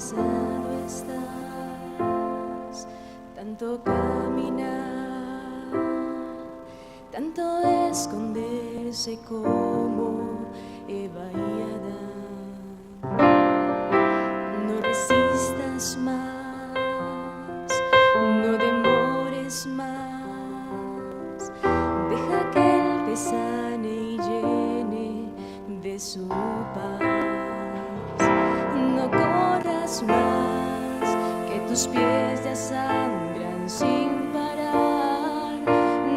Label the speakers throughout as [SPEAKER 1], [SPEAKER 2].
[SPEAKER 1] cansado estás, tanto caminar, tanto esconderse como Eva y Adán. No resistas más, no demores más, deja que Él te sane y llene de su paz. No corras más, que tus pies ya sangran sin parar.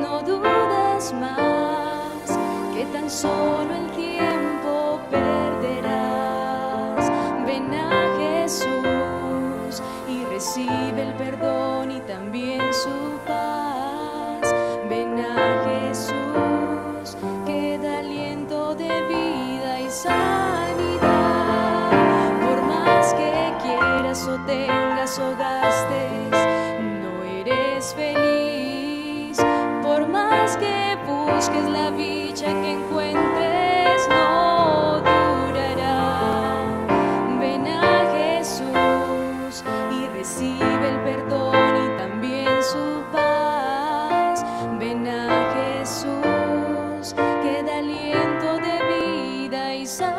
[SPEAKER 1] No dudes más, que tan solo el tiempo perderás. Ven a Jesús y recibe el perdón y también su paz. Ven a Jesús, que da aliento de vida y sanidad. Por más que quieras o tengas o gastes, no eres feliz. Por más que busques la dicha que encuentres, no durará. Ven a Jesús y recibe el perdón y también su paz. Ven a Jesús, que da aliento de vida y sanidad.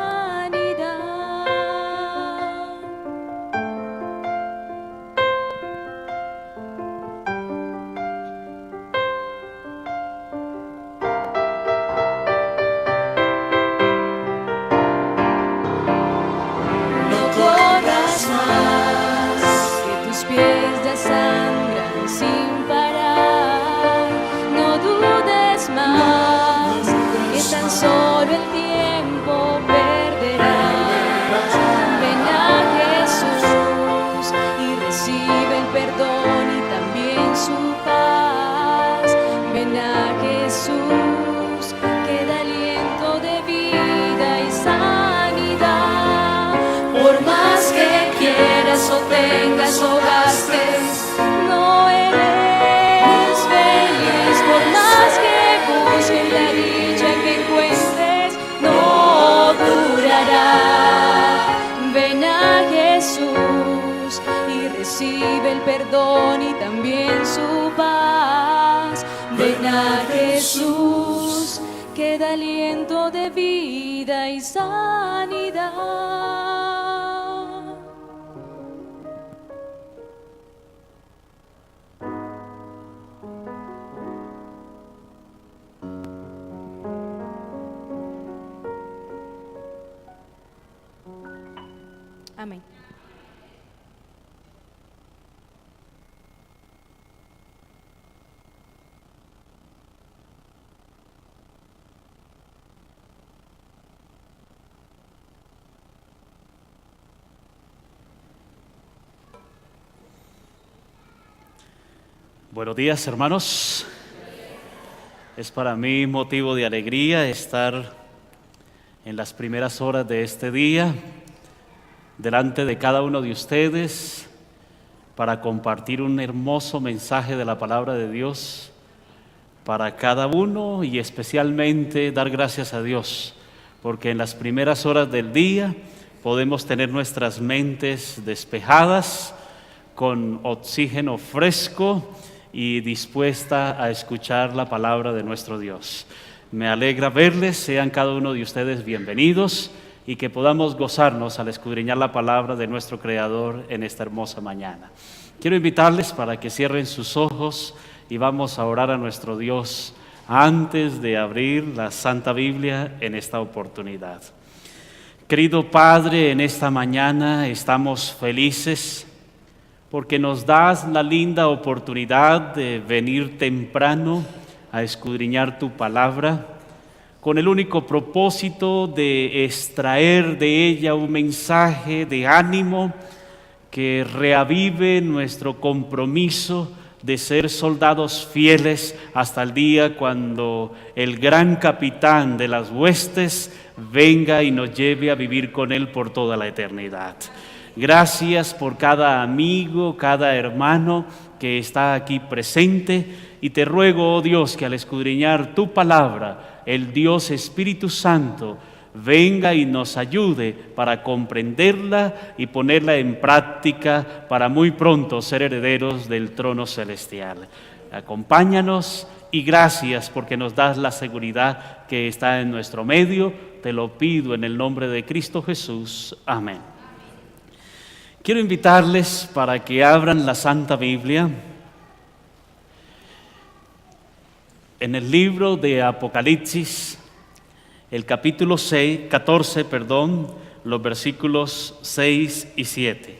[SPEAKER 1] No corras más, que tus pies ya sangran sin parar. No dudes más, que tan solo el tiempo perderás. Ven a Jesús y recibe el perdón y también su paz. Ven a Jesús, que da aliento de vida y sanidad. Por más que quieras o tengas o gastes, no eres feliz. Por más que busques la dicha que encuentres, no durará. Ven a Jesús y recibe el perdón y también su paz. Ven a Jesús, que da aliento de vida y sanidad. Amén.
[SPEAKER 2] Buenos días, hermanos. Es para mí motivo de alegría estar en las primeras horas de este día delante de cada uno de ustedes para compartir un hermoso mensaje de la palabra de Dios para cada uno, y especialmente dar gracias a Dios porque en las primeras horas del día podemos tener nuestras mentes despejadas, con oxígeno fresco y dispuesta a escuchar la palabra de nuestro Dios. Me alegra verles, sean cada uno de ustedes bienvenidos y que podamos gozarnos al escudriñar la palabra de nuestro Creador en esta hermosa mañana. Quiero invitarles para que cierren sus ojos y vamos a orar a nuestro Dios antes de abrir la Santa Biblia en esta oportunidad. Querido Padre, en esta mañana estamos felices porque nos das la linda oportunidad de venir temprano a escudriñar tu palabra, con el único propósito de extraer de ella un mensaje de ánimo que reavive nuestro compromiso de ser soldados fieles hasta el día cuando el gran capitán de las huestes venga y nos lleve a vivir con él por toda la eternidad. Gracias por cada amigo, cada hermano que está aquí presente, y te ruego, oh Dios, que al escudriñar tu palabra, el Dios Espíritu Santo venga y nos ayude para comprenderla y ponerla en práctica para muy pronto ser herederos del trono celestial. Acompáñanos y gracias porque nos das la seguridad que está en nuestro medio. Te lo pido en el nombre de Cristo Jesús. Amén. Quiero invitarles para que abran la Santa Biblia en el libro de Apocalipsis, el capítulo 14, los versículos 6 y 7.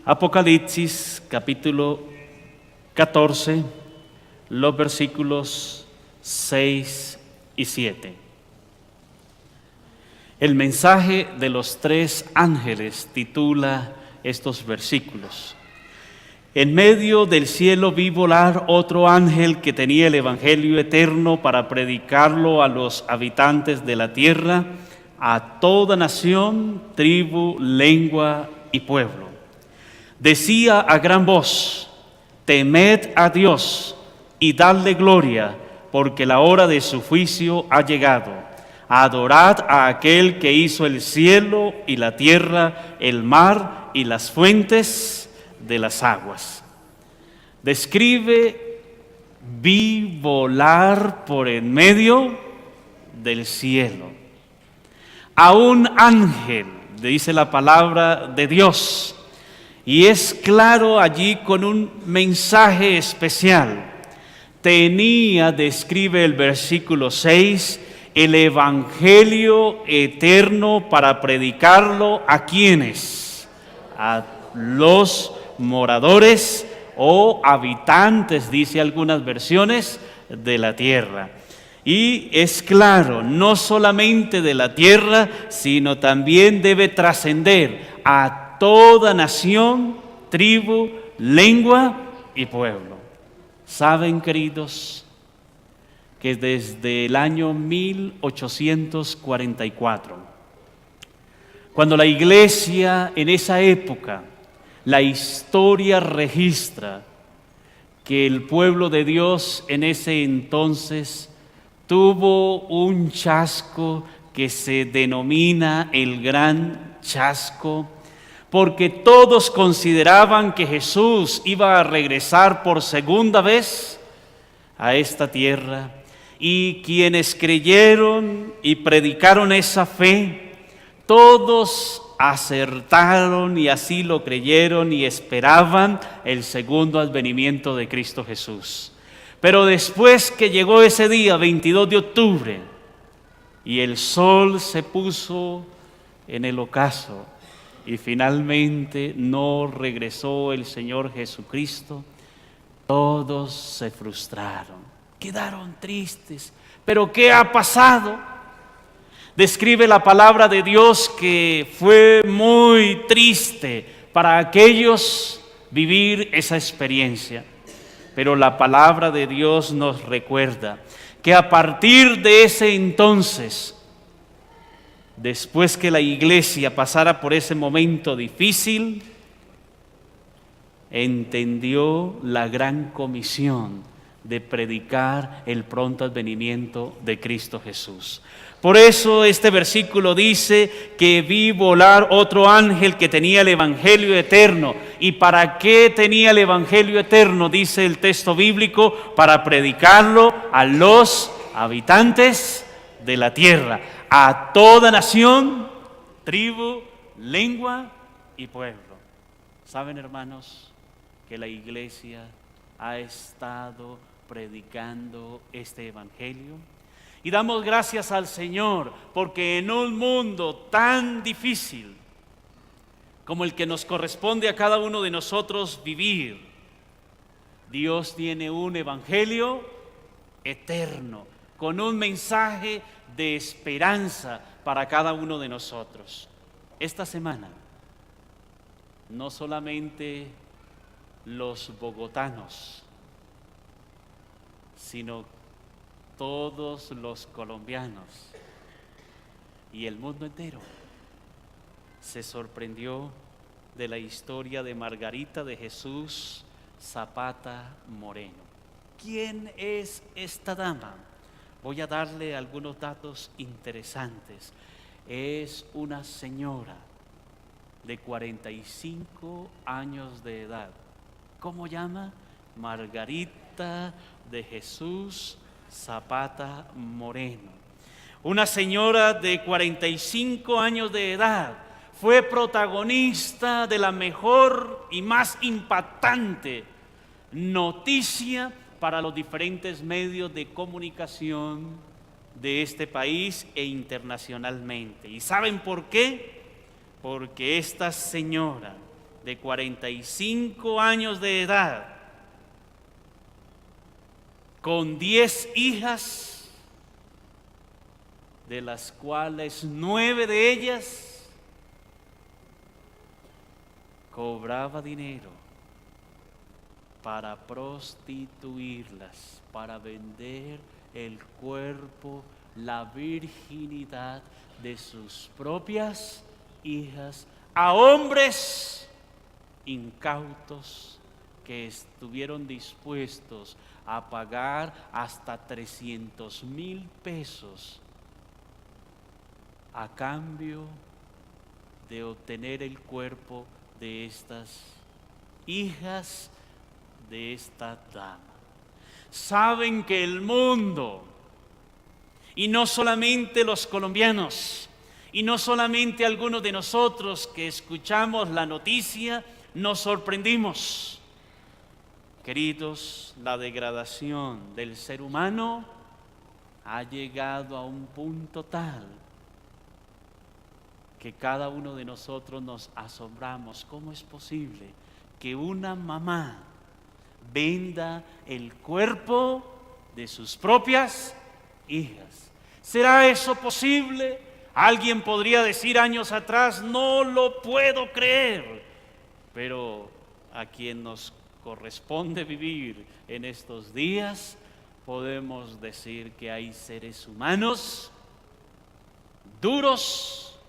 [SPEAKER 2] Apocalipsis, capítulo 14, los versículos 6 y 7. El mensaje de los tres ángeles titula estos versículos. En medio del cielo vi volar otro ángel que tenía el evangelio eterno para predicarlo a los habitantes de la tierra, a toda nación, tribu, lengua y pueblo. Decía a gran voz: temed a Dios y dadle gloria, porque la hora de su juicio ha llegado. Adorad a aquel que hizo el cielo y la tierra, el mar y las fuentes de las aguas. Describe: vi volar por en medio del cielo a un ángel, dice la palabra de Dios, y es claro allí con un mensaje especial. Describe el versículo 6, el evangelio eterno para predicarlo a quienes, a los moradores o habitantes, dice algunas versiones, de la tierra. Y es claro, no solamente de la tierra, sino también debe trascender a toda nación, tribu, lengua y pueblo. ¿Saben, queridos, que desde el año 1844, cuando la iglesia en esa época, la historia registra que el pueblo de Dios en ese entonces tuvo un chasco que se denomina el Gran Chasco, porque todos consideraban que Jesús iba a regresar por segunda vez a esta tierra, y quienes creyeron y predicaron esa fe, todos acertaron y así lo creyeron y esperaban el segundo advenimiento de Cristo Jesús. Pero después que llegó ese día, 22 de octubre, y el sol se puso en el ocaso y finalmente no regresó el Señor Jesucristo, todos se frustraron, quedaron tristes. ¿Pero qué ha pasado? Describe la palabra de Dios que fue muy triste para aquellos vivir esa experiencia. Pero la palabra de Dios nos recuerda que a partir de ese entonces, después que la iglesia pasara por ese momento difícil, entendió la gran comisión de predicar el pronto advenimiento de Cristo Jesús. Por eso este versículo dice que vi volar otro ángel que tenía el evangelio eterno. ¿Y para qué tenía el evangelio eterno? Dice el texto bíblico: para predicarlo a los habitantes de la tierra, a toda nación, tribu, lengua y pueblo. ¿Saben, hermanos, que la iglesia ha estado predicando este evangelio? Y damos gracias al Señor porque en un mundo tan difícil como el que nos corresponde a cada uno de nosotros vivir, Dios tiene un evangelio eterno con un mensaje de esperanza para cada uno de nosotros. Esta semana, no solamente los bogotanos, sino todos los colombianos y el mundo entero se sorprendió de la historia de Margarita de Jesús Zapata Moreno. ¿Quién es esta dama? Voy a darle algunos datos interesantes. Es una señora de 45 años de edad. ¿Cómo llama? Margarita de Jesús Zapata Moreno. Una señora de 45 años de edad fue protagonista de la mejor y más impactante noticia para los diferentes medios de comunicación de este país e internacionalmente. ¿Y saben por qué? Porque esta señora de 45 años de edad, con 10 hijas, de las cuales 9 de ellas cobraba dinero para prostituirlas, para vender el cuerpo, la virginidad de sus propias hijas a hombres incautos que estuvieron dispuestos a pagar hasta 300,000 pesos a cambio de obtener el cuerpo de estas hijas de esta dama. Saben que el mundo, y no solamente los colombianos, y no solamente algunos de nosotros que escuchamos la noticia, nos sorprendimos. Queridos, la degradación del ser humano ha llegado a un punto tal que cada uno de nosotros nos asombramos. ¿Cómo es posible que una mamá venda el cuerpo de sus propias hijas? ¿Será eso posible? Alguien podría decir años atrás, no lo puedo creer, pero a quien nos corresponde vivir en estos días, podemos decir que hay seres humanos duros,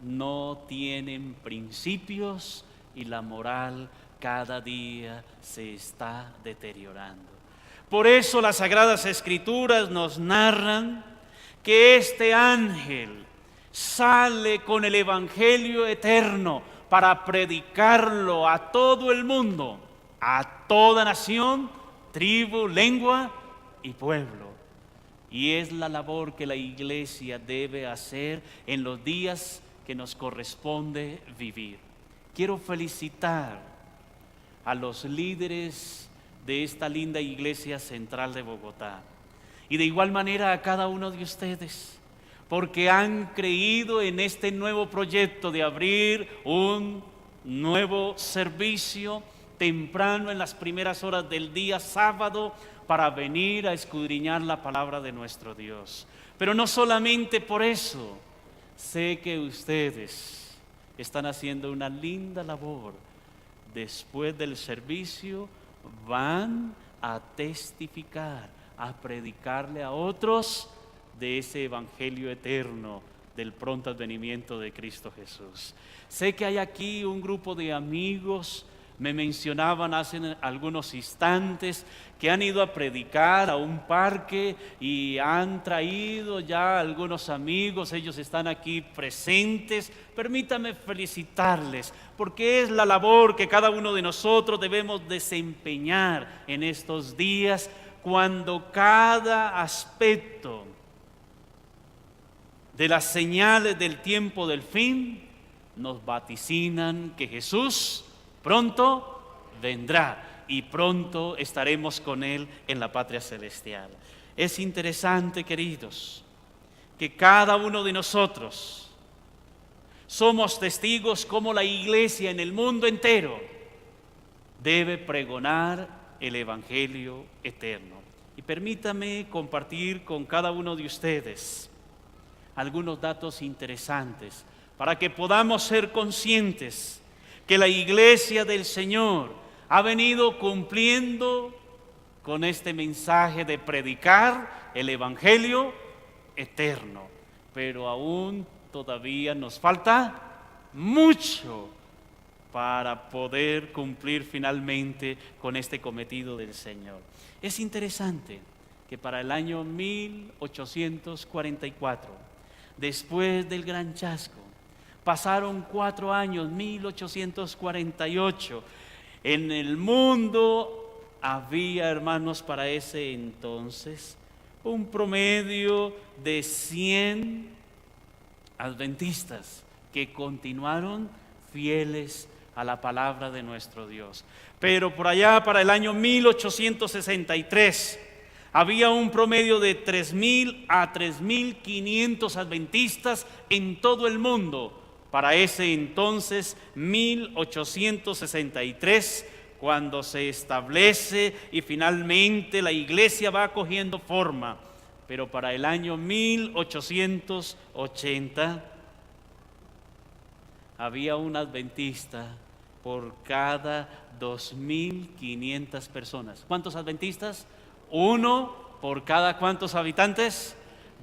[SPEAKER 2] no tienen principios y la moral cada día se está deteriorando. Por eso las Sagradas Escrituras nos narran que este ángel sale con el Evangelio eterno para predicarlo a todo el mundo, a toda nación, tribu, lengua y pueblo. Y es la labor que la iglesia debe hacer en los días que nos corresponde vivir. Quiero felicitar a los líderes de esta linda iglesia central de Bogotá y de igual manera a cada uno de ustedes, porque han creído en este nuevo proyecto de abrir un nuevo servicio temprano en las primeras horas del día sábado para venir a escudriñar la palabra de nuestro Dios. Pero no solamente por eso, sé que ustedes están haciendo una linda labor. Después del servicio van a testificar, a predicarle a otros de ese evangelio eterno del pronto advenimiento de Cristo Jesús. Sé que hay aquí un grupo de amigos, me mencionaban hace algunos instantes, que han ido a predicar a un parque y han traído ya algunos amigos, ellos están aquí presentes. Permítame felicitarles, porque es la labor que cada uno de nosotros debemos desempeñar en estos días, cuando cada aspecto de las señales del tiempo del fin nos vaticinan que Jesús pronto vendrá y pronto estaremos con Él en la patria celestial. Es interesante, queridos, que cada uno de nosotros somos testigos como la iglesia en el mundo entero debe pregonar el evangelio eterno. Y permítame compartir con cada uno de ustedes algunos datos interesantes para que podamos ser conscientes que la iglesia del Señor ha venido cumpliendo con este mensaje de predicar el evangelio eterno, pero aún todavía nos falta mucho para poder cumplir finalmente con este cometido del Señor. Es interesante que para el año 1844, después del gran chasco, pasaron 4 años, 1848, en el mundo había, hermanos, para ese entonces un promedio de 100 adventistas que continuaron fieles a la palabra de nuestro Dios. Pero por allá para el año 1863 había un promedio de 3,000 a 3,500 adventistas en todo el mundo. Para ese entonces, 1863, cuando se establece y finalmente la iglesia va cogiendo forma. Pero para el año 1880 había un adventista por cada 2,500 personas. ¿Cuántos adventistas? Uno por cada ¿cuántos habitantes?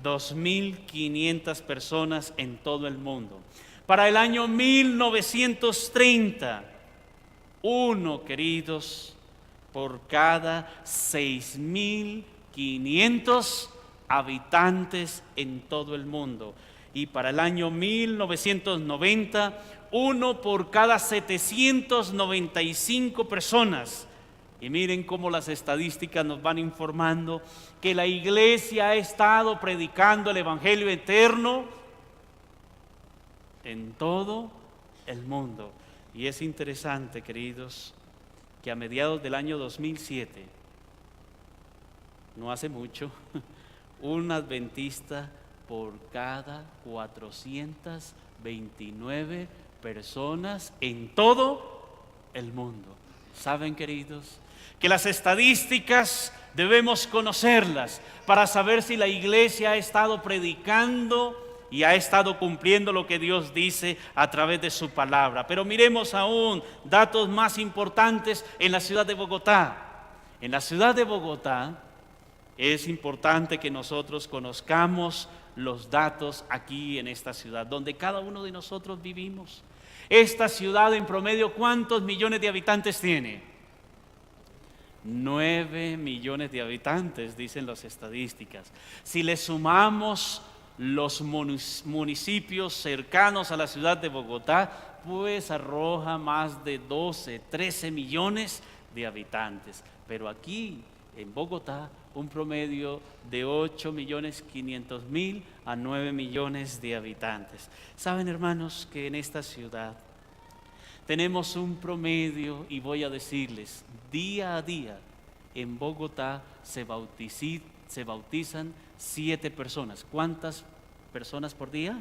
[SPEAKER 2] 2,500 personas en todo el mundo. Para el año 1930, uno, queridos, por cada 6,500 habitantes en todo el mundo. Y para el año 1990, uno por cada 795 personas. Y miren cómo las estadísticas nos van informando que la iglesia ha estado predicando el evangelio eterno en todo el mundo. Y es interesante, queridos, que a mediados del año 2007, no hace mucho, un adventista por cada 429 personas en todo el mundo. ¿Saben, queridos? Que las estadísticas debemos conocerlas para saber si la iglesia ha estado predicando y ha estado cumpliendo lo que Dios dice a través de su palabra. Pero miremos aún datos más importantes en la ciudad de Bogotá. En la ciudad de Bogotá es importante que nosotros conozcamos los datos aquí en esta ciudad, donde cada uno de nosotros vivimos. Esta ciudad en promedio, ¿cuántos millones de habitantes tiene? 9 millones de habitantes, dicen las estadísticas. Si le sumamos los municipios cercanos a la ciudad de Bogotá, pues arroja más de 12, 13 millones de habitantes. Pero aquí en Bogotá, un promedio de 8,500,000 a 9 millones de habitantes. Saben, hermanos, que en esta ciudad tenemos un promedio, y voy a decirles, día a día en Bogotá se bautizan 7 personas. ¿Cuántas personas por día?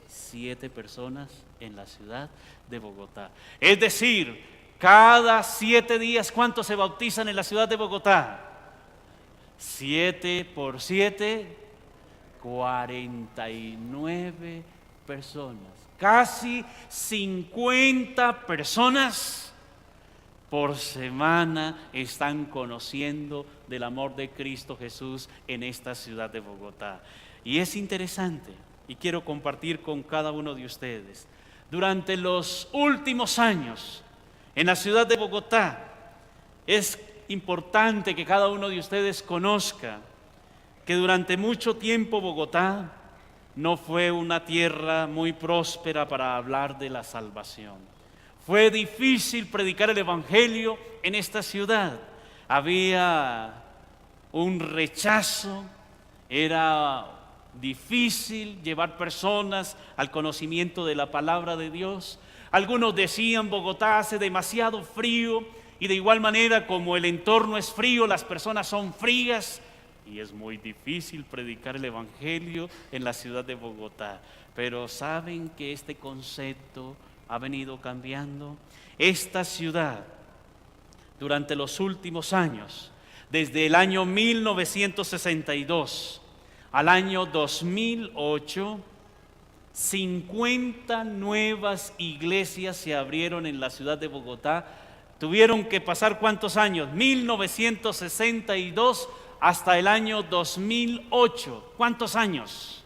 [SPEAKER 2] 7 personas en la ciudad de Bogotá. Es decir, cada 7 días, ¿cuántos se bautizan en la ciudad de Bogotá? 7 por 7, 49 personas. Casi 50 personas por semana están conociendo del amor de Cristo Jesús en esta ciudad de Bogotá. Y es interesante, y quiero compartir con cada uno de ustedes. Durante los últimos años, en la ciudad de Bogotá, es importante que cada uno de ustedes conozca que durante mucho tiempo Bogotá no fue una tierra muy próspera para hablar de la salvación. Fue difícil predicar el evangelio en esta ciudad. Había un rechazo, era difícil llevar personas al conocimiento de la palabra de Dios. Algunos decían: Bogotá hace demasiado frío, y de igual manera, como el entorno es frío, las personas son frías y es muy difícil predicar el evangelio en la ciudad de Bogotá. Pero ¿saben que este concepto ha venido cambiando? Esta ciudad, durante los últimos años, desde el año 1962 al año 2008, 50 nuevas iglesias se abrieron en la ciudad de Bogotá. Tuvieron que pasar ¿cuántos años? 1962 hasta el año 2008. ¿Cuántos años?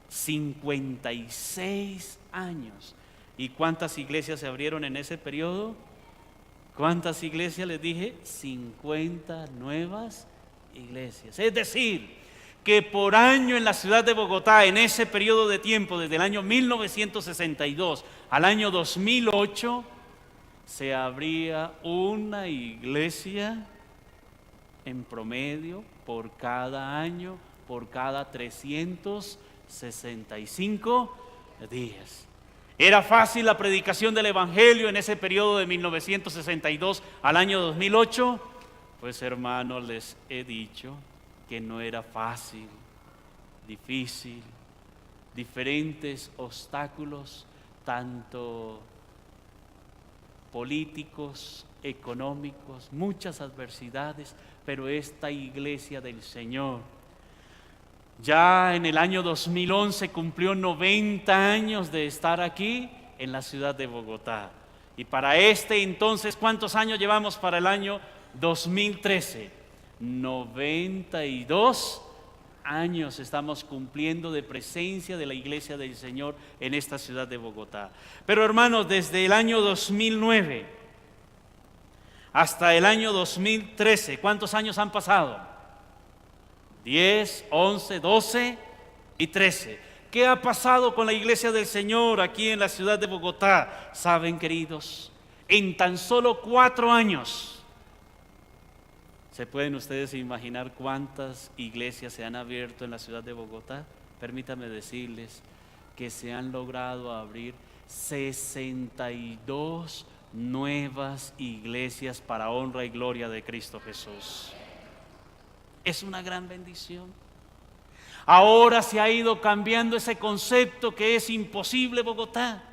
[SPEAKER 2] 56 años. ¿Y cuántas iglesias se abrieron en ese periodo? ¿Cuántas iglesias les dije? 50 nuevas iglesias. Es decir, que por año en la ciudad de Bogotá, en ese periodo de tiempo, desde el año 1962 al año 2008, se abría una iglesia en promedio por cada año, por cada 365 días. ¿Era fácil la predicación del Evangelio en ese periodo de 1962 al año 2008? Pues hermanos, les he dicho que no era fácil, difícil, diferentes obstáculos, tanto políticos, económicos, muchas adversidades, pero esta iglesia del Señor ya en el año 2011 cumplió 90 años de estar aquí en la ciudad de Bogotá. Y para este entonces, ¿cuántos años llevamos para el año 2013? 92 años estamos cumpliendo de presencia de la iglesia del Señor en esta ciudad de Bogotá. Pero hermanos, desde el año 2009 hasta el año 2013, ¿cuántos años han pasado? 10, 11, 12 y 13. ¿Qué ha pasado con la iglesia del Señor aquí en la ciudad de Bogotá? Saben, queridos, en tan solo 4 años, ¿se pueden ustedes imaginar cuántas iglesias se han abierto en la ciudad de Bogotá? Permítanme decirles que se han logrado abrir 62 nuevas iglesias para honra y gloria de Cristo Jesús. Es una gran bendición. Ahora se ha ido cambiando ese concepto que es imposible Bogotá.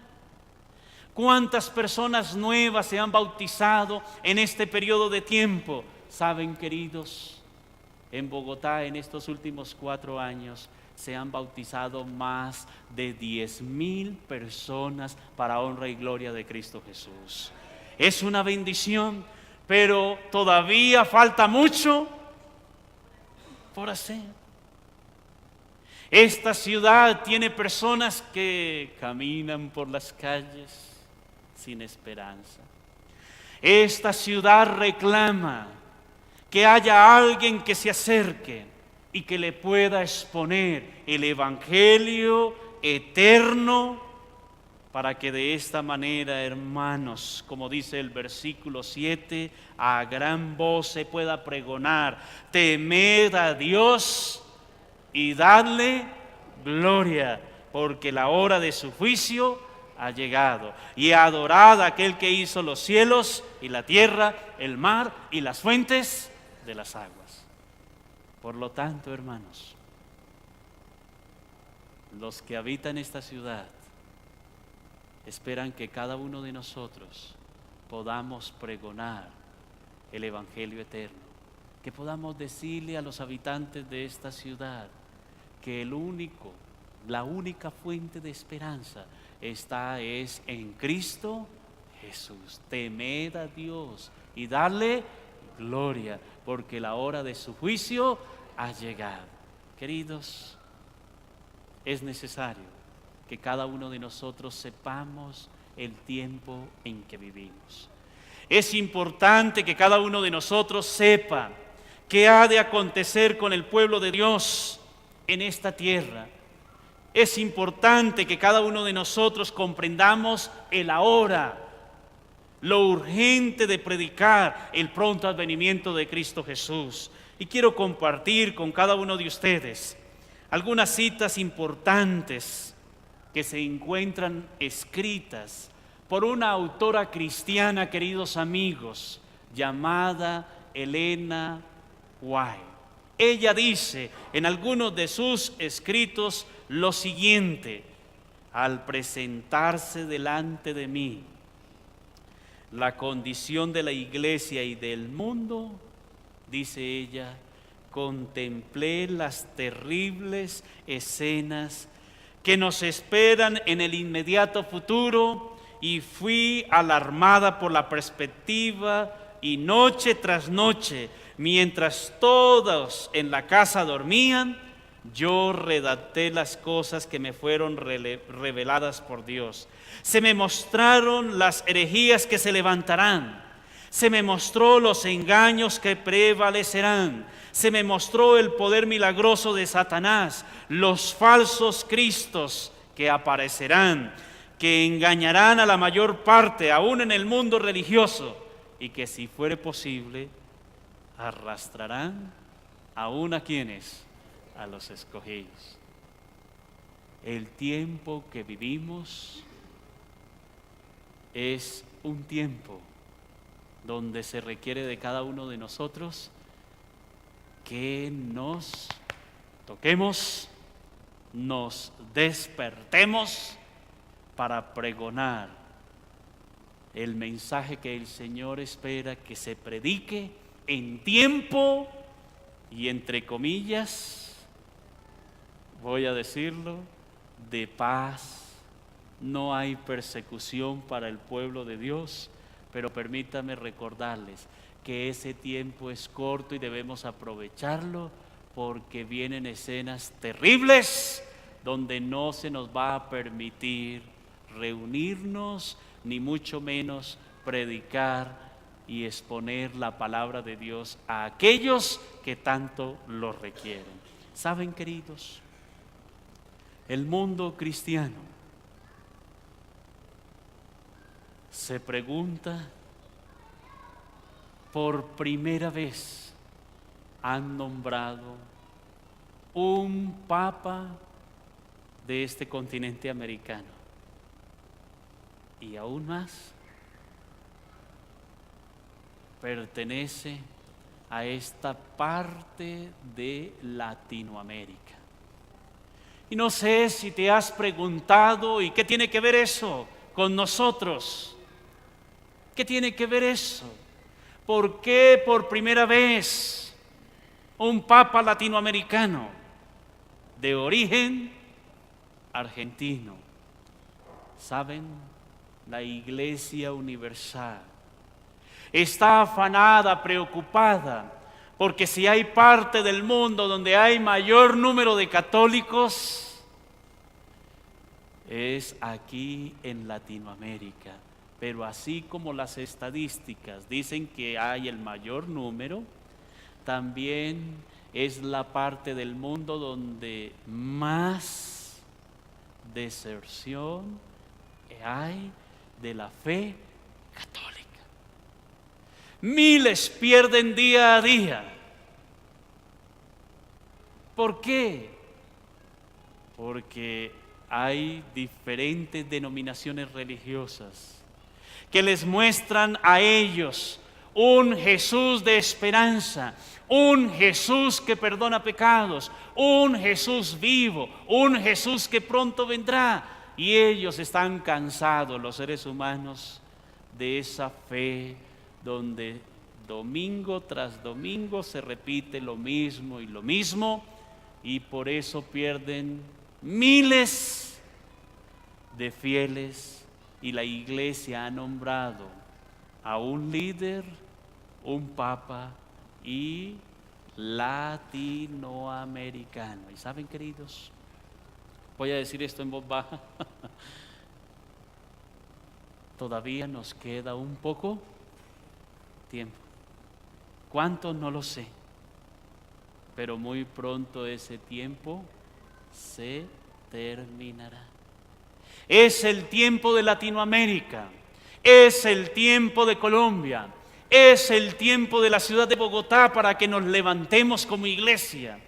[SPEAKER 2] ¿Cuántas personas nuevas se han bautizado en este periodo de tiempo? Saben, queridos, en Bogotá en estos últimos 4 años se han bautizado más de 10,000 personas para honra y gloria de Cristo Jesús. Es una bendición, pero todavía falta mucho por hacer. Esta ciudad tiene personas que caminan por las calles sin esperanza. Esta ciudad reclama que haya alguien que se acerque y que le pueda exponer el Evangelio eterno, para que de esta manera, hermanos, como dice el versículo 7, a gran voz se pueda pregonar: temed a Dios y dadle gloria, porque la hora de su juicio ha llegado, y adorad a aquel que hizo los cielos y la tierra, el mar y las fuentes de las aguas. Por lo tanto, hermanos, los que habitan esta ciudad esperan que cada uno de nosotros podamos pregonar el Evangelio eterno, que podamos decirle a los habitantes de esta ciudad que la única fuente de esperanza es en Cristo Jesús. Temed a Dios y darle gloria, porque la hora de su juicio ha llegado. Queridos, es necesario que cada uno de nosotros sepamos el tiempo en que vivimos. Es importante que cada uno de nosotros sepa qué ha de acontecer con el pueblo de Dios en esta tierra. Es importante que cada uno de nosotros comprendamos el ahora, lo urgente de predicar el pronto advenimiento de Cristo Jesús. Y quiero compartir con cada uno de ustedes algunas citas importantes que se encuentran escritas por una autora cristiana, queridos amigos, llamada Elena White. Ella dice en algunos de sus escritos lo siguiente: al presentarse delante de mí la condición de la iglesia y del mundo, dice ella, contemplé las terribles escenas que nos esperan en el inmediato futuro y fui alarmada por la perspectiva, y noche tras noche, mientras todos en la casa dormían, yo redacté las cosas que me fueron reveladas por Dios. Se me mostraron las herejías que se levantarán, Se me mostró los engaños que prevalecerán. Se me mostró el poder milagroso de Satanás, los falsos cristos que aparecerán, que engañarán a la mayor parte, aún en el mundo religioso, y que si fuere posible, arrastrarán aún a quienes, a los escogidos. El tiempo que vivimos es un tiempo donde se requiere de cada uno de nosotros que nos toquemos, nos despertemos para pregonar el mensaje que el Señor espera que se predique en tiempo y, entre comillas, voy a decirlo, de paz. No hay persecución para el pueblo de Dios, pero permítame recordarles que ese tiempo es corto y debemos aprovecharlo, porque vienen escenas terribles donde no se nos va a permitir reunirnos, ni mucho menos predicar y exponer la palabra de Dios a aquellos que tanto lo requieren. ¿Saben, queridos? El mundo cristiano se pregunta, por primera vez han nombrado un papa de este continente americano, y aún más pertenece a esta parte de Latinoamérica. Y no sé si te has preguntado, ¿y qué tiene que ver eso con nosotros? ¿Qué tiene que ver eso? ¿Por qué por primera vez un papa latinoamericano de origen argentino? ¿Saben? La Iglesia Universal está afanada, preocupada, porque si hay parte del mundo donde hay mayor número de católicos, es aquí en Latinoamérica. Pero así como las estadísticas dicen que hay el mayor número, también es la parte del mundo donde más deserción hay de la fe católica. Miles pierden día a día. ¿Por qué? Porque hay diferentes denominaciones religiosas que les muestran a ellos un Jesús de esperanza, un Jesús que perdona pecados, un Jesús vivo, un Jesús que pronto vendrá. Y ellos están cansados, los seres humanos, de esa fe donde domingo tras domingo se repite lo mismo y lo mismo, y por eso pierden miles de fieles. Y la Iglesia ha nombrado a un líder, un papa y latinoamericano. ¿Y saben, queridos? Voy a decir esto en voz baja. Todavía nos queda un poco tiempo. ¿Cuánto? No lo sé. Pero muy pronto ese tiempo se terminará. Es el tiempo de Latinoamérica, es el tiempo de Colombia, es el tiempo de la ciudad de Bogotá para que nos levantemos como iglesia.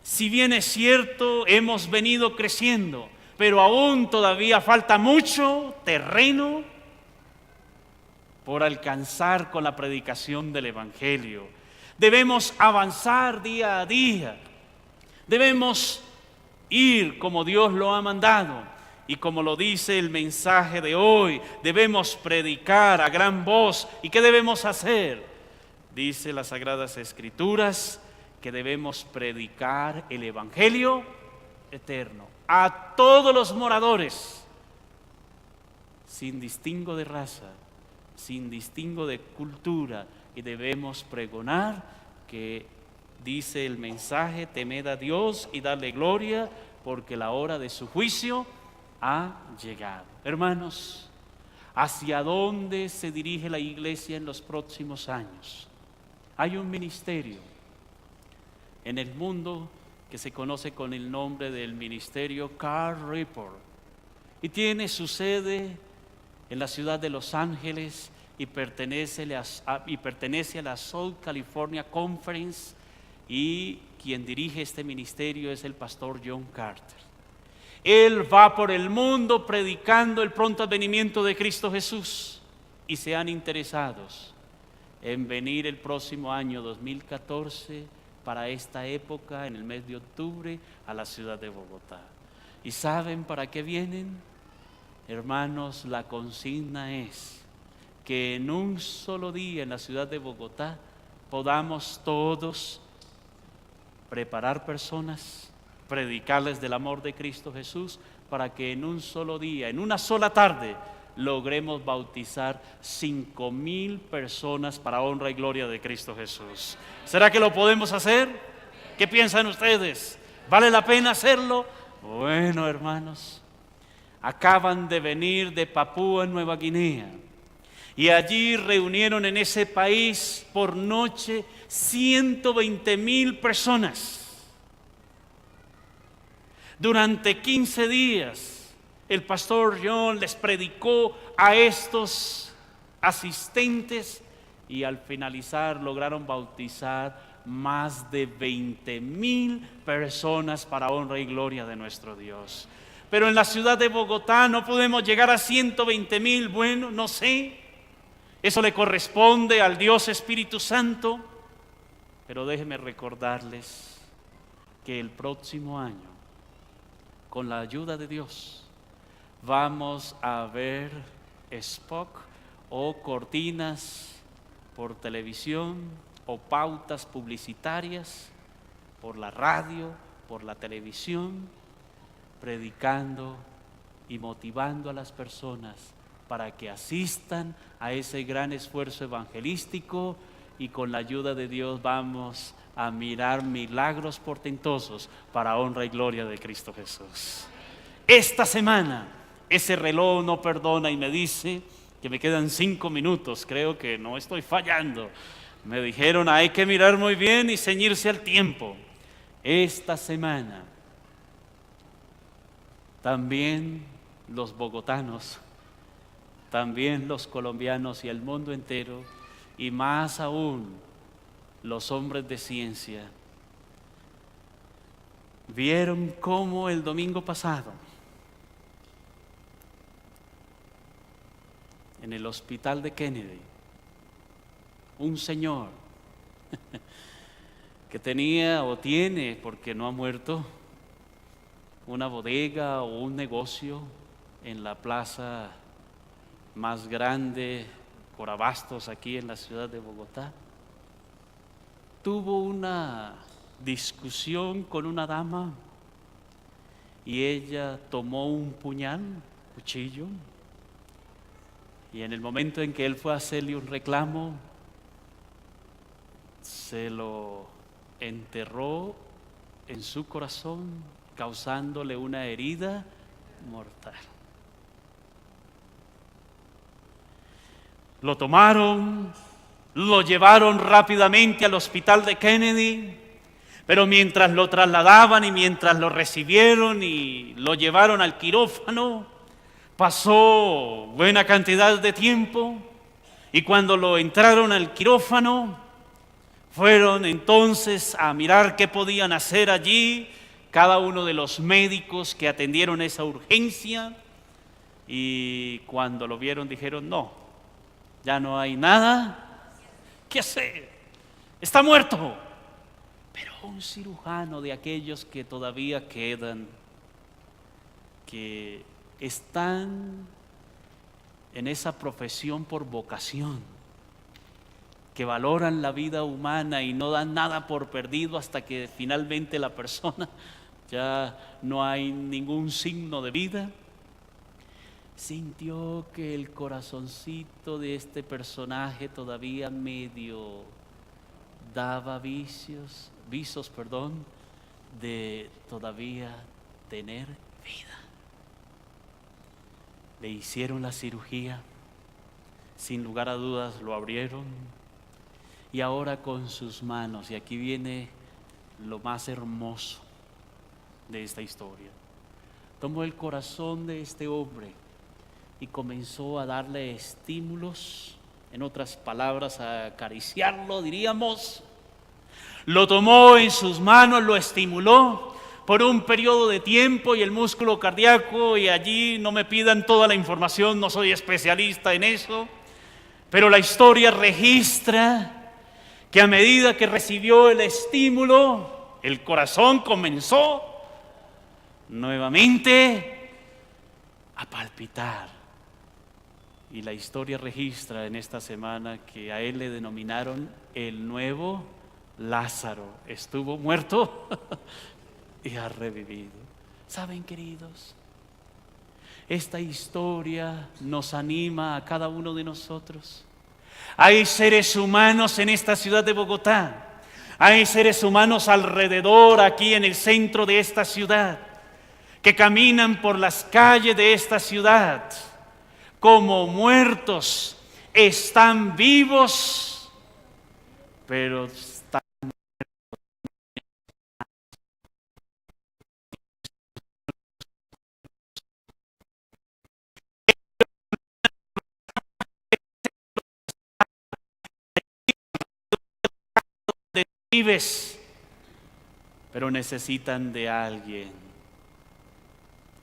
[SPEAKER 2] Si bien es cierto, hemos venido creciendo, pero aún todavía falta mucho terreno por alcanzar con la predicación del Evangelio. Debemos avanzar día a día, debemos ir como Dios lo ha mandado. Y como lo dice el mensaje de hoy, debemos predicar a gran voz. ¿Y qué debemos hacer? Dice las Sagradas Escrituras que debemos predicar el Evangelio eterno a todos los moradores, sin distingo de raza, sin distingo de cultura. Y debemos pregonar que, dice el mensaje, temed a Dios y darle gloria, porque la hora de su juicio ha llegado. Hermanos, hacia dónde se dirige la iglesia en los próximos años. Hay un ministerio en el mundo que se conoce con el nombre del ministerio Carl Report y tiene su sede en la ciudad de Los Ángeles y pertenece a la South California Conference, y quien dirige este ministerio es el pastor John Carter. Él va por el mundo predicando el pronto advenimiento de Cristo Jesús, y sean interesados en venir el próximo año 2014 para esta época, en el mes de octubre, a la ciudad de Bogotá. ¿Y saben para qué vienen? Hermanos, la consigna es que en un solo día en la ciudad de Bogotá podamos todos preparar personas, predicarles del amor de Cristo Jesús, para que en un solo día, en una sola tarde, logremos bautizar 5,000 personas para honra y gloria de Cristo Jesús. ¿Será que lo podemos hacer? ¿Qué piensan ustedes? ¿Vale la pena hacerlo? Bueno, hermanos, acaban de venir de Papúa Nueva Guinea y allí reunieron en ese país por noche 120,000 personas. Durante 15 días el pastor John les predicó a estos asistentes y al finalizar lograron bautizar más de 20,000 personas para honra y gloria de nuestro Dios. Pero en la ciudad de Bogotá no podemos llegar a 120,000. Bueno, no sé, eso le corresponde al Dios Espíritu Santo, pero déjenme recordarles que el próximo año, con la ayuda de Dios, vamos a ver spot o cortinas por televisión o pautas publicitarias por la radio, por la televisión, predicando y motivando a las personas para que asistan a ese gran esfuerzo evangelístico, y con la ayuda de Dios vamos a mirar milagros portentosos para honra y gloria de Cristo Jesús. Esta semana ese reloj no perdona y me dice que me quedan 5 minutos, creo que no estoy fallando. Me dijeron hay que mirar muy bien y ceñirse al tiempo. Esta semana también los bogotanos, también los colombianos y el mundo entero, y más aún los hombres de ciencia, vieron cómo el domingo pasado en el hospital de Kennedy, un señor que tenía o tiene, porque no ha muerto, una bodega o un negocio en la plaza más grande por abastos aquí en la ciudad de Bogotá, tuvo una discusión con una dama y ella tomó un puñal, cuchillo, y en el momento en que él fue a hacerle un reclamo, se lo enterró en su corazón, causándole una herida mortal. Lo tomaron, lo llevaron rápidamente al hospital de Kennedy, pero mientras lo trasladaban y mientras lo recibieron y lo llevaron al quirófano, pasó buena cantidad de tiempo, y cuando lo entraron al quirófano, fueron entonces a mirar qué podían hacer allí cada uno de los médicos que atendieron esa urgencia, y cuando lo vieron dijeron: no, ya no hay nada que hacer, está muerto. Pero un cirujano de aquellos que todavía quedan, que están en esa profesión por vocación, que valoran la vida humana y no dan nada por perdido hasta que finalmente la persona ya no hay ningún signo de vida, sintió que el corazoncito de este personaje todavía medio daba visos de todavía tener vida. Le hicieron la cirugía sin lugar a dudas lo abrieron y ahora con sus manos, y aquí viene lo más hermoso de esta historia, tomó el corazón de este hombre y comenzó a darle estímulos, en otras palabras, a acariciarlo, diríamos. Lo tomó en sus manos, lo estimuló por un periodo de tiempo y el músculo cardíaco, y allí no me pidan toda la información, no soy especialista en eso, pero la historia registra que a medida que recibió el estímulo, el corazón comenzó nuevamente a palpitar. Y la historia registra en esta semana que a él le denominaron el nuevo Lázaro. Estuvo muerto y ha revivido. ¿Saben, queridos? Esta historia nos anima a cada uno de nosotros. Hay seres humanos en esta ciudad de Bogotá. Hay seres humanos alrededor, aquí en el centro de esta ciudad, que caminan por las calles de esta ciudad como muertos. Están vivos, pero están vives, pero necesitan de alguien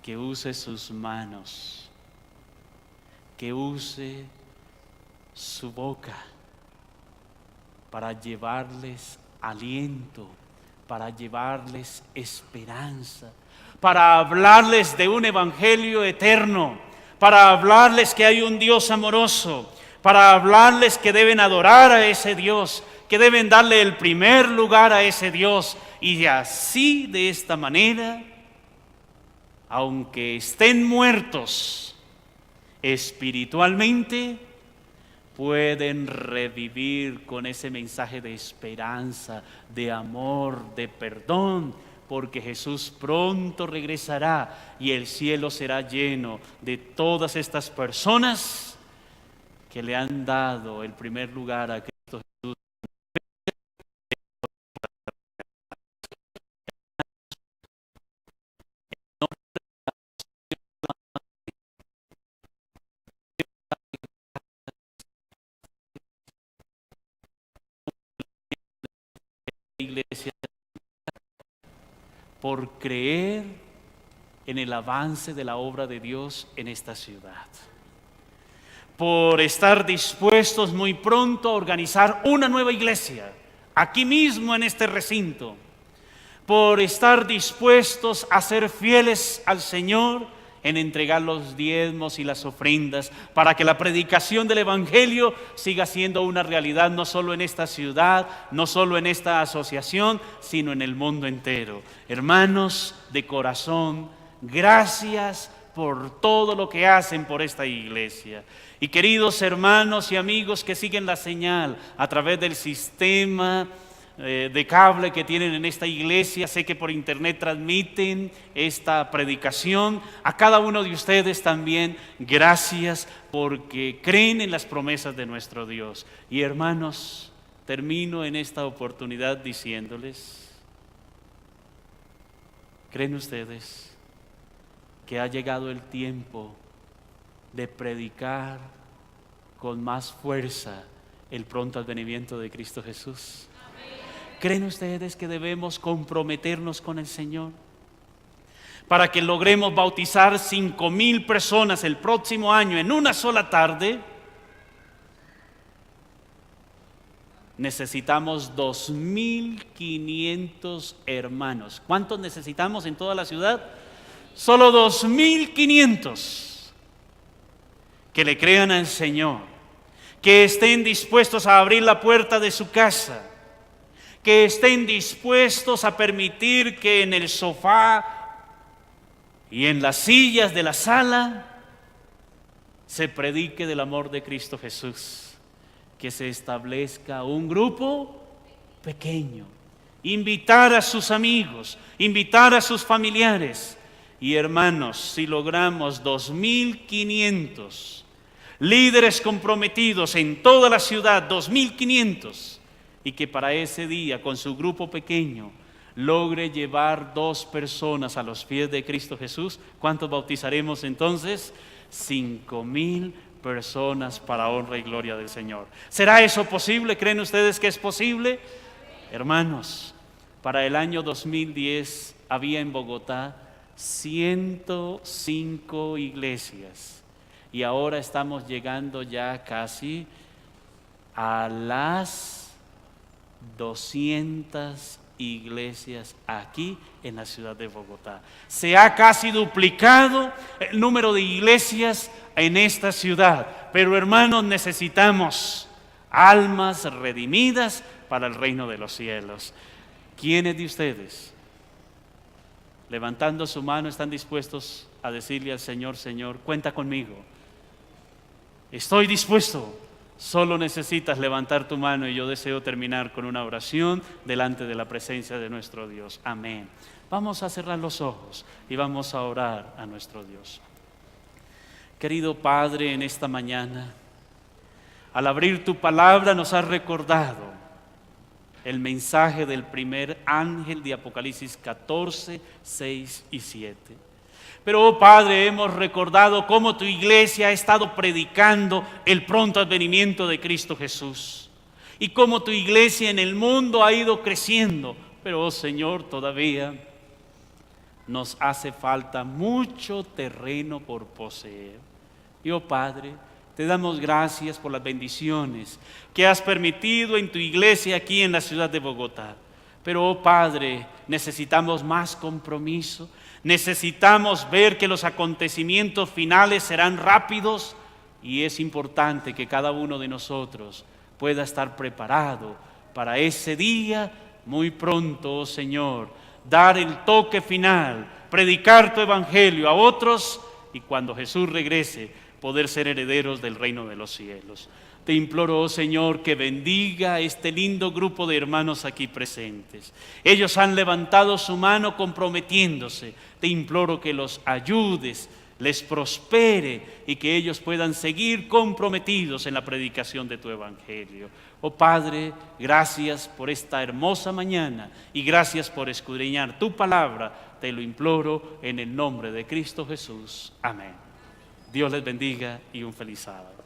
[SPEAKER 2] que use sus manos, que use su boca para llevarles aliento, para llevarles esperanza, para hablarles de un evangelio eterno, para hablarles que hay un Dios amoroso, para hablarles que deben adorar a ese Dios, que deben darle el primer lugar a ese Dios, y así, de esta manera, aunque estén muertos espiritualmente, pueden revivir con ese mensaje de esperanza, de amor, de perdón, porque Jesús pronto regresará y el cielo será lleno de todas estas personas que le han dado el primer lugar a Cristo Jesús. Iglesia, por creer en el avance de la obra de Dios en esta ciudad, por estar dispuestos muy pronto a organizar una nueva iglesia aquí mismo en este recinto, por estar dispuestos a ser fieles al Señor en entregar los diezmos y las ofrendas para que la predicación del evangelio siga siendo una realidad no solo en esta ciudad, no solo en esta asociación, sino en el mundo entero. Hermanos, de corazón, gracias por todo lo que hacen por esta iglesia. Y queridos hermanos y amigos que siguen la señal a través del sistema de cable que tienen en esta iglesia, sé que por internet transmiten esta predicación. A cada uno de ustedes también, gracias porque creen en las promesas de nuestro Dios. Y hermanos, termino en esta oportunidad diciéndoles, ¿creen ustedes que ha llegado el tiempo de predicar con más fuerza el pronto advenimiento de Cristo Jesús? ¿Creen ustedes que debemos comprometernos con el Señor para que logremos bautizar 5,000 personas el próximo año en una sola tarde? Necesitamos 2,500 hermanos. ¿Cuántos necesitamos en toda la ciudad? Solo 2,500 que le crean al Señor, que estén dispuestos a abrir la puerta de su casa, que estén dispuestos a permitir que en el sofá y en las sillas de la sala se predique del amor de Cristo Jesús, que se establezca un grupo pequeño, invitar a sus amigos, invitar a sus familiares. Y hermanos, si logramos 2,500, líderes comprometidos en toda la ciudad, 2.500, y que para ese día, con su grupo pequeño, logre llevar 2 personas a los pies de Cristo Jesús. ¿Cuántos bautizaremos entonces? 5.000 personas para honra y gloria del Señor. ¿Será eso posible? ¿Creen ustedes que es posible? Hermanos, para el año 2010 había en Bogotá 105 iglesias y ahora estamos llegando ya casi a las 200 iglesias aquí en la ciudad de Bogotá. Se ha casi duplicado el número de iglesias en esta ciudad, pero hermanos, necesitamos almas redimidas para el reino de los cielos. ¿Quiénes de ustedes, levantando su mano, están dispuestos a decirle al Señor: Señor, cuenta conmigo, estoy dispuesto? Solo necesitas levantar tu mano y yo deseo terminar con una oración delante de la presencia de nuestro Dios. Amén. Vamos a cerrar los ojos y vamos a orar a nuestro Dios. Querido Padre, en esta mañana, al abrir tu palabra nos has recordado el mensaje del primer ángel de Apocalipsis 14, 6 y 7. Pero, oh Padre, hemos recordado cómo tu iglesia ha estado predicando el pronto advenimiento de Cristo Jesús y cómo tu iglesia en el mundo ha ido creciendo. Pero, oh Señor, todavía nos hace falta mucho terreno por poseer. Y, oh Padre, te damos gracias por las bendiciones que has permitido en tu iglesia aquí en la ciudad de Bogotá. Pero, oh Padre, necesitamos más compromiso. Necesitamos ver que los acontecimientos finales serán rápidos y es importante que cada uno de nosotros pueda estar preparado para ese día muy pronto, oh Señor, dar el toque final, predicar tu evangelio a otros y cuando Jesús regrese poder ser herederos del reino de los cielos. Te imploro, oh Señor, que bendiga a este lindo grupo de hermanos aquí presentes. Ellos han levantado su mano comprometiéndose. Te imploro que los ayudes, les prospere y que ellos puedan seguir comprometidos en la predicación de tu evangelio. Oh Padre, gracias por esta hermosa mañana y gracias por escudriñar tu palabra. Te lo imploro en el nombre de Cristo Jesús. Amén. Dios les bendiga y un feliz sábado.